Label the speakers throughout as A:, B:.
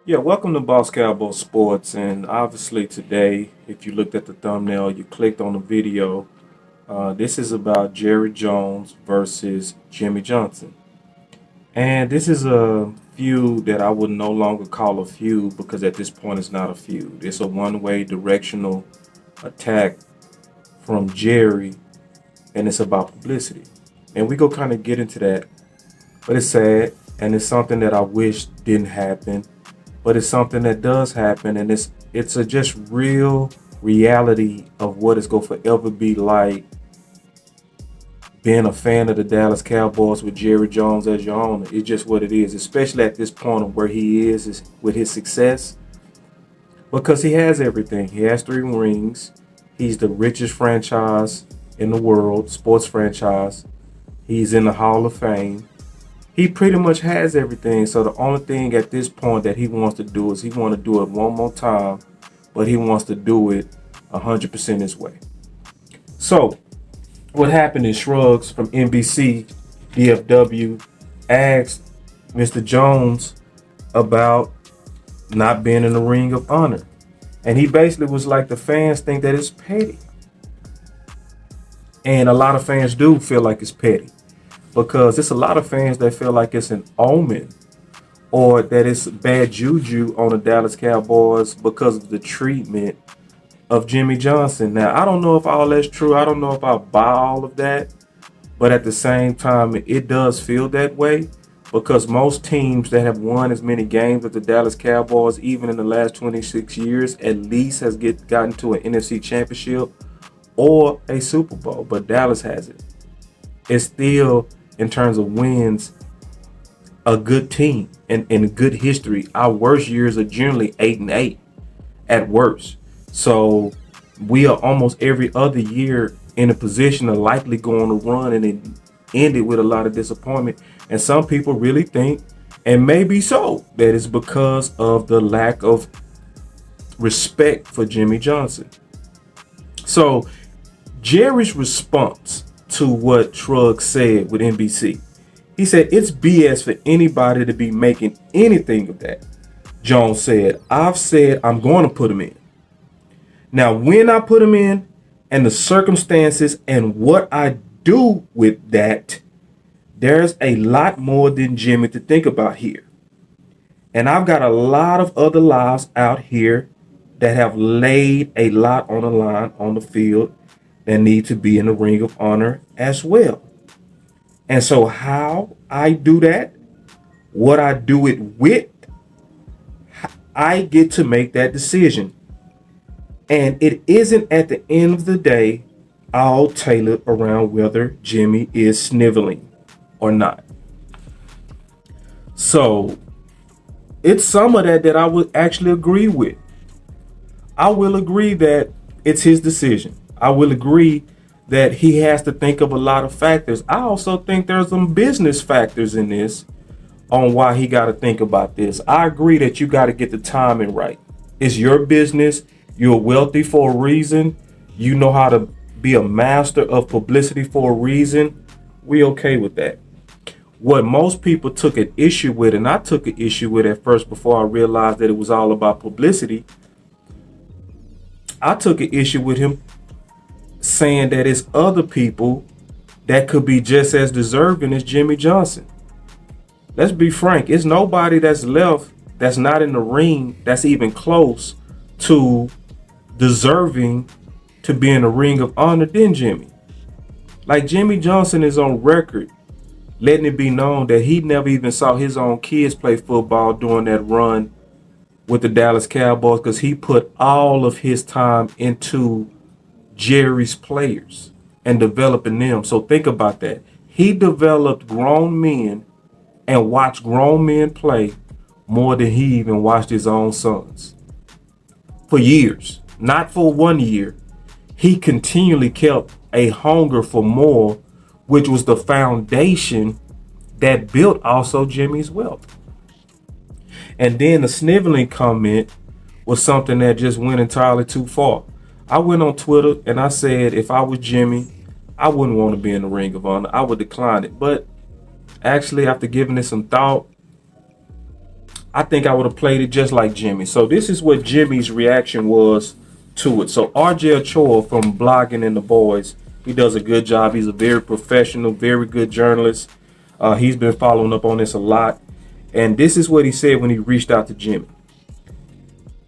A: Yeah, welcome to Boss Cowboy Sports. And obviously, today, if you looked at the thumbnail, you clicked on the video. This is about Jerry Jones versus Jimmy Johnson. And this is a feud that I would no longer call a feud because at this point, it's not a feud. It's a one way directional attack from Jerry, and it's about publicity. And we go kind of get into that, but it's sad, and it's something that I wish didn't happen, but it's something that does happen, and it's a just real reality of what it's going to forever be like being a fan of the Dallas Cowboys with Jerry Jones as your owner. It's just what it is, especially at this point of where he is with his success, because he has everything. He has 3 rings. He's the richest franchise in the world, sports franchise. He's in the Hall of Fame. He pretty much has everything. So the only thing at this point that he wants to do is he wants to do it one more time, but he wants to do it 100% his way. So what happened is Shrugs from NBC, DFW, asked Mr. Jones about not being in the Ring of Honor. And he basically was like, the fans think that it's petty. And a lot of fans do feel like it's petty, because there's a lot of fans that feel like it's an omen or that it's bad juju on the Dallas Cowboys because of the treatment of Jimmy Johnson. Now, I don't know if all that's true. I don't know if I buy all of that. But at the same time, it does feel that way, because most teams that have won as many games as the Dallas Cowboys, even in the last 26 years, at least has gotten to an NFC championship or a Super Bowl. But Dallas hasn't. It's still, in terms of wins, a good team and good history. Our worst years are generally 8-8 at worst. So we are almost every other year in a position of likely going to run, and it ended with a lot of disappointment. And some people really think, and maybe so, that it's because of the lack of respect for Jimmy Johnson. So Jerry's response to what Shrug said with NBC, he said, "It's BS for anybody to be making anything of that." Jones said, "I've said I'm going to put him in. Now, when I put him in and the circumstances and what I do with that, there's a lot more than Jimmy to think about here. And I've got a lot of other lives out here that have laid a lot on the line on the field that need to be in the Ring of Honor as well. And so how I do that, what I do it with, I get to make that decision. And it isn't at the end of the day all tailored around whether Jimmy is sniveling or not." So it's some of that I would actually agree with. I will agree that it's his decision. I will agree that he has to think of a lot of factors. I also think there's some business factors in this on why he got to think about this. I agree that you got to get the timing right. It's your business. You're wealthy for a reason. You know how to be a master of publicity for a reason. We okay with that. What most people took an issue with, and I took an issue with at first before I realized that it was all about publicity, I took an issue with him saying that it's other people that could be just as deserving as Jimmy Johnson. Let's be frank. It's nobody that's left that's not in the ring that's even close to deserving to be in the Ring of Honor than Jimmy. Like, Jimmy Johnson is on record letting it be known that he never even saw his own kids play football during that run with the Dallas Cowboys, because he put all of his time into Jerry's players and developing them. So think about that. He developed grown men and watched grown men play more than he even watched his own sons for years. Not for 1 year. He continually kept a hunger for more, which was the foundation that built also Jimmy's wealth. And then the sniveling comment was something that just went entirely too far. I went on Twitter and I said, if I was Jimmy, I wouldn't want to be in the Ring of Honor. I would decline it. But actually, after giving it some thought, I think I would have played it just like Jimmy. So this is what Jimmy's reaction was to it. So RJ Ochoa from Blogging and the Boys, he does a good job. He's a very professional, very good journalist. He's been following up on this a lot. And this is what he said when he reached out to Jimmy.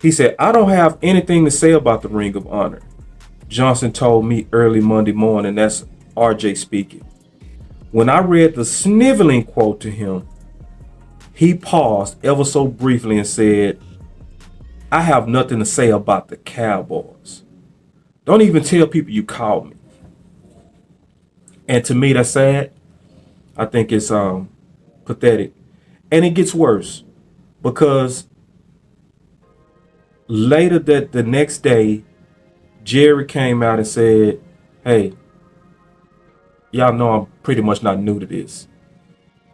A: He said, I don't have anything to say about the Ring of Honor. Johnson told me early Monday morning. That's RJ speaking. When I read the sniveling quote to him, he paused ever so briefly and said, I have nothing to say about the Cowboys. Don't even tell people you called me. And to me, that's sad. I think it's pathetic. And it gets worse because later that the next day, Jerry came out and said, hey, y'all know I'm pretty much not new to this.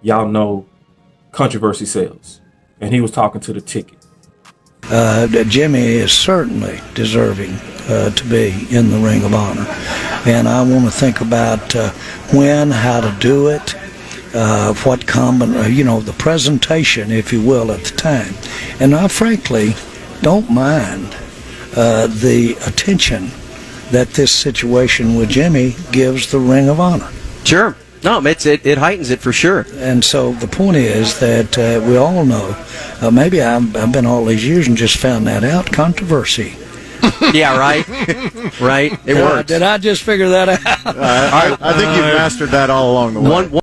A: Y'all know controversy sells. And he was talking to the ticket.
B: Jimmy is certainly deserving to be in the Ring of Honor. And I want to think about when, how to do it, what the presentation, if you will, at the time. And I frankly don't mind the attention that this situation with Jimmy gives the Ring of Honor.
C: Sure. No, it heightens it for sure.
B: And so the point is that we all know, maybe I've been all these years and just found that out, controversy.
C: Yeah, right. Right. It works.
B: Did I just figure that out?
D: I think you've mastered that all along the way.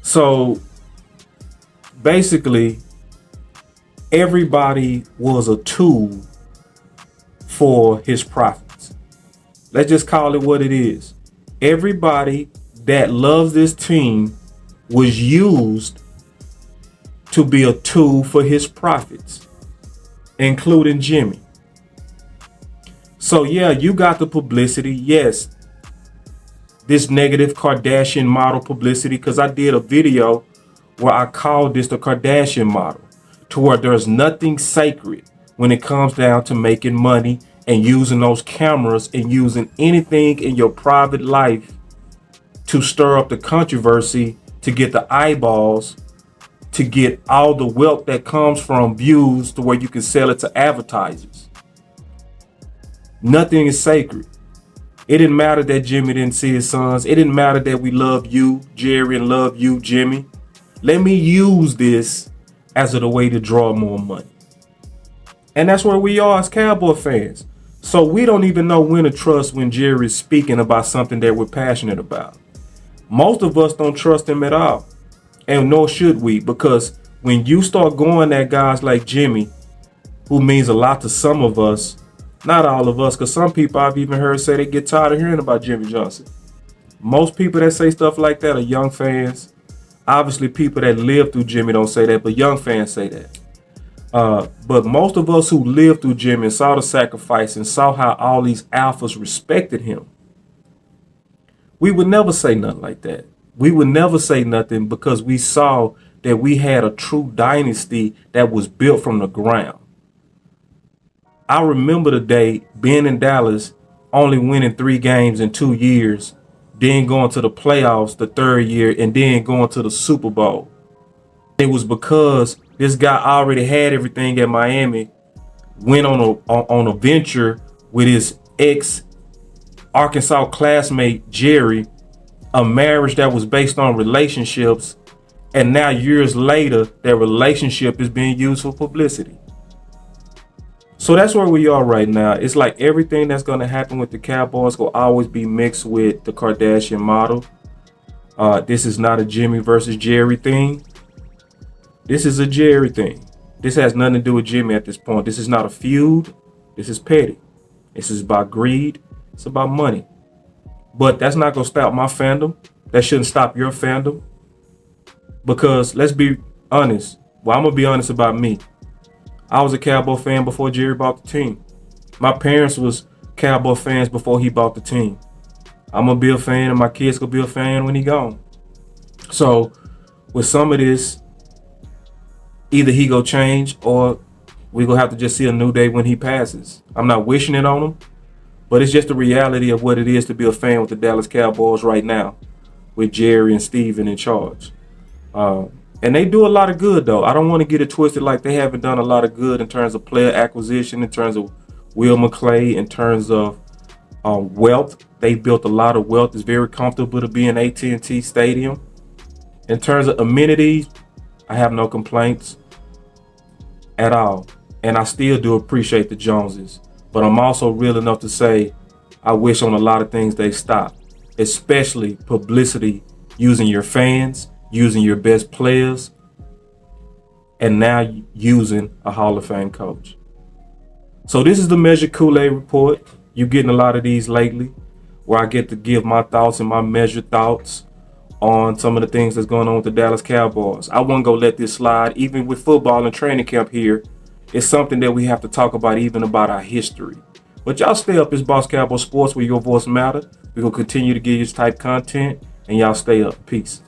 A: So basically, everybody was a tool for his profits. Let's just call it what it is. Everybody that loves this team was used to be a tool for his profits, including Jimmy. So yeah, you got the publicity. Yes, this negative Kardashian model publicity, because I did a video where I called this the Kardashian model, to where there's nothing sacred when it comes down to making money and using those cameras and using anything in your private life to stir up the controversy, to get the eyeballs, to get all the wealth that comes from views to where you can sell it to advertisers. Nothing is sacred. It didn't matter that Jimmy didn't see his sons. It didn't matter that we love you, Jerry, and love you, Jimmy. Let me use this as a way to draw more money. And that's where we are as Cowboy fans. So we don't even know when to trust when Jerry's speaking about something that we're passionate about. Most of us don't trust him at all. And nor should we, because when you start going at guys like Jimmy, who means a lot to some of us, not all of us, because some people I've even heard say they get tired of hearing about Jimmy Johnson. Most people that say stuff like that are young fans. Obviously, people that live through Jimmy don't say that, but young fans say that. But most of us who lived through Jimmy and saw the sacrifice and saw how all these alphas respected him, we would never say nothing like that. We would never say nothing because we saw that we had a true dynasty that was built from the ground. I remember the day being in Dallas, only winning 3 games in 2 years, then going to the playoffs the 3rd year, and then going to the Super Bowl. It was because this guy already had everything at Miami, went on a venture with his ex-Arkansas classmate, Jerry, a marriage that was based on relationships, and now years later, that relationship is being used for publicity. So that's where we are right now. It's like everything that's going to happen with the Cowboys will always be mixed with the Kardashian model. This is not a Jimmy versus Jerry thing. This is a Jerry thing. This has nothing to do with Jimmy at this point. This is not a feud. This is petty. This is about greed. It's about money. But that's not going to stop my fandom. That shouldn't stop your fandom. Because let's be honest. Well, I'm going to be honest about me. I was a Cowboy fan before Jerry bought the team. My parents was Cowboy fans before he bought the team. I'm going to be a fan and my kids going to be a fan when he gone. So with some of this, either he go change or we going to have to just see a new day when he passes. I'm not wishing it on him, but it's just the reality of what it is to be a fan with the Dallas Cowboys right now with Jerry and Steven in charge. And they do a lot of good, though. I don't want to get it twisted like they haven't done a lot of good in terms of player acquisition, in terms of Will McClay, in terms of wealth. They built a lot of wealth. It's very comfortable to be in AT&T Stadium. In terms of amenities, I have no complaints at all. And I still do appreciate the Joneses. But I'm also real enough to say I wish on a lot of things they stop, especially publicity, using your fans, using your best players, and now using a Hall of Fame coach. So this is the Measured Kool-Aid Report. You're getting a lot of these lately, where I get to give my thoughts and my measured thoughts on some of the things that's going on with the Dallas Cowboys. I wasn't going to let this slide. Even with football and training camp here, it's something that we have to talk about, even about our history. But y'all stay up. It's Boss Cowboy Sports, where your voice matters. We're going to continue to give you this type content, and y'all stay up. Peace.